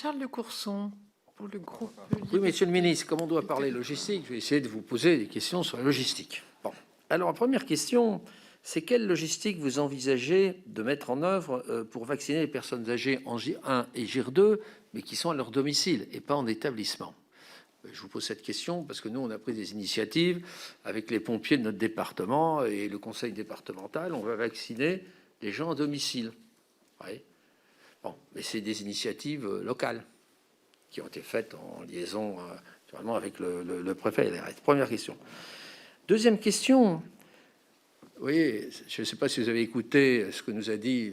Charles de Courson, pour le groupe. Oui, monsieur le ministre, comme on doit parler logistique, je vais essayer de vous poser des questions sur la logistique. Bon. Alors, la première question, c'est quelle logistique vous envisagez de mettre en œuvre pour vacciner les personnes âgées en GIR1 et GIR2, mais qui sont à leur domicile et pas en établissement? Je vous pose cette question parce que nous, on a pris des initiatives avec les pompiers de notre département et le conseil départemental. On va vacciner les gens à domicile. Oui. Bon, mais c'est des initiatives locales qui ont été faites en liaison naturellement avec le préfet. Première question. Deuxième question. Oui, je ne sais pas si vous avez écouté ce que nous a dit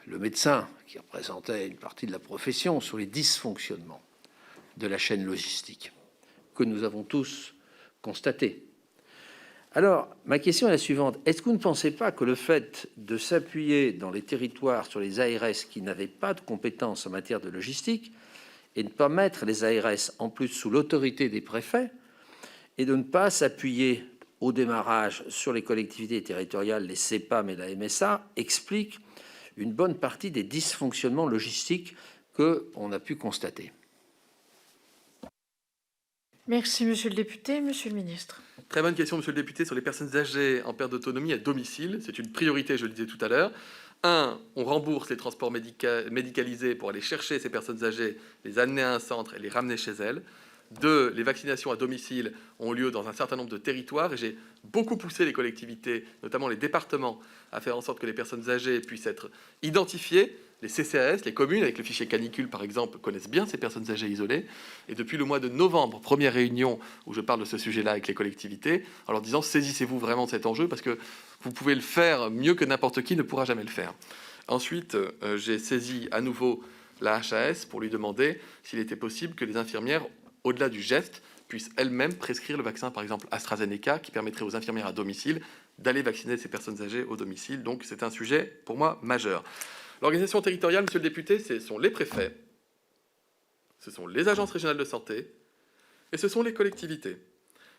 le médecin qui représentait une partie de la profession sur les dysfonctionnements de la chaîne logistique que nous avons tous constatés. Alors, ma question est la suivante. Est-ce que vous ne pensez pas que le fait de s'appuyer dans les territoires sur les ARS qui n'avaient pas de compétences en matière de logistique et ne pas mettre les ARS en plus sous l'autorité des préfets et de ne pas s'appuyer au démarrage sur les collectivités territoriales, les CEPAM et la MSA, explique une bonne partie des dysfonctionnements logistiques qu'on a pu constater? Merci, monsieur le député. Monsieur le ministre. Très bonne question, monsieur le député, sur les personnes âgées en perte d'autonomie à domicile. C'est une priorité, je le disais tout à l'heure. Un, on rembourse les transports médicalisés pour aller chercher ces personnes âgées, les amener à un centre et les ramener chez elles. Deux, les vaccinations à domicile ont lieu dans un certain nombre de territoires et j'ai beaucoup poussé les collectivités, notamment les départements, à faire en sorte que les personnes âgées puissent être identifiées. Les CCAS, les communes, avec le fichier canicule par exemple, connaissent bien ces personnes âgées isolées. Et depuis le mois de novembre, première réunion où je parle de ce sujet-là avec les collectivités, en leur disant saisissez-vous vraiment de cet enjeu parce que vous pouvez le faire mieux que n'importe qui ne pourra jamais le faire. Ensuite, j'ai saisi à nouveau la HAS pour lui demander s'il était possible que les infirmières, au-delà du geste, puissent elles-mêmes prescrire le vaccin, par exemple AstraZeneca, qui permettrait aux infirmières à domicile d'aller vacciner ces personnes âgées au domicile. Donc c'est un sujet, pour moi, majeur. L'organisation territoriale, monsieur le député, ce sont les préfets, ce sont les agences régionales de santé et ce sont les collectivités.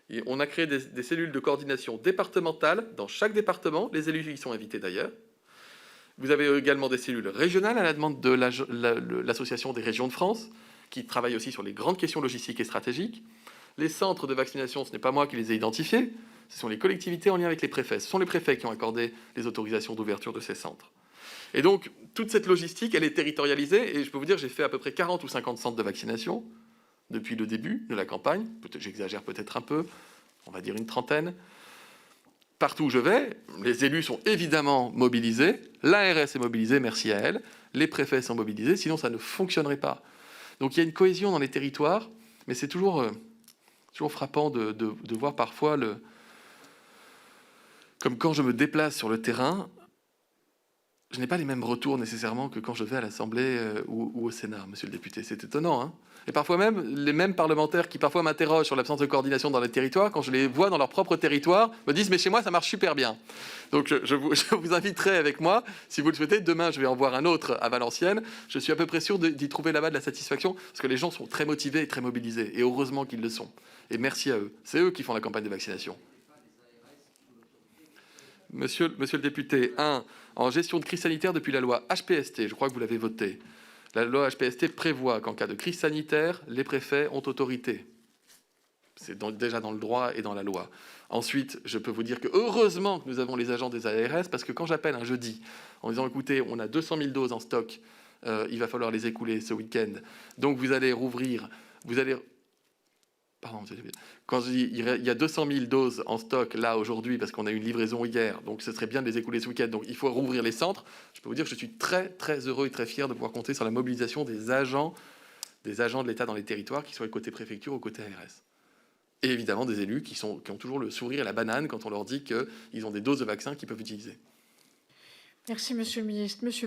Et on a créé des cellules de coordination départementales dans chaque département, les élus y sont invités d'ailleurs. Vous avez également des cellules régionales à la demande de l'Association des régions de France, qui travaille aussi sur les grandes questions logistiques et stratégiques. Les centres de vaccination, ce n'est pas moi qui les ai identifiés, ce sont les collectivités en lien avec les préfets. Ce sont les préfets qui ont accordé les autorisations d'ouverture de ces centres. Et donc, toute cette logistique, elle est territorialisée, et je peux vous dire, j'ai fait à peu près 40 ou 50 centres de vaccination depuis le début de la campagne. Peut-être, j'exagère peut-être un peu, on va dire une trentaine. Partout où je vais, les élus sont évidemment mobilisés, l'ARS est mobilisée, merci à elle, les préfets sont mobilisés, sinon ça ne fonctionnerait pas. Donc il y a une cohésion dans les territoires, mais c'est toujours frappant de voir parfois, comme quand je me déplace sur le terrain, je n'ai pas les mêmes retours nécessairement que quand je vais à l'Assemblée ou au Sénat, monsieur le député. C'est étonnant, hein. Et parfois même, les mêmes parlementaires qui parfois m'interrogent sur l'absence de coordination dans les territoires, quand je les vois dans leur propre territoire, me disent « mais chez moi, ça marche super bien ». Donc je vous inviterai avec moi, si vous le souhaitez. Demain, je vais en voir un autre à Valenciennes. Je suis à peu près sûr d'y trouver là-bas de la satisfaction, parce que les gens sont très motivés et très mobilisés. Et heureusement qu'ils le sont. Et merci à eux. C'est eux qui font la campagne de vaccination. Monsieur le député, en gestion de crise sanitaire depuis la loi HPST, je crois que vous l'avez votée, la loi HPST prévoit qu'en cas de crise sanitaire, les préfets ont autorité. C'est déjà dans le droit et dans la loi. Ensuite, je peux vous dire que heureusement que nous avons les agents des ARS, parce que quand j'appelle un jeudi en disant « écoutez, on a 200 000 doses en stock, il va falloir les écouler ce week-end, donc vous allez rouvrir, vous allez... » Pardon, quand je dis il y a 200 000 doses en stock là aujourd'hui parce qu'on a eu une livraison hier, donc ce serait bien de les écouler ce week-end, donc il faut rouvrir les centres. Je peux vous dire que je suis très très heureux et très fier de pouvoir compter sur la mobilisation des agents de l'État dans les territoires, qui soient côté préfecture ou côté ARS. Et évidemment des élus qui ont toujours le sourire et la banane quand on leur dit qu'ils ont des doses de vaccins qu'ils peuvent utiliser. Merci, monsieur le ministre. Monsieur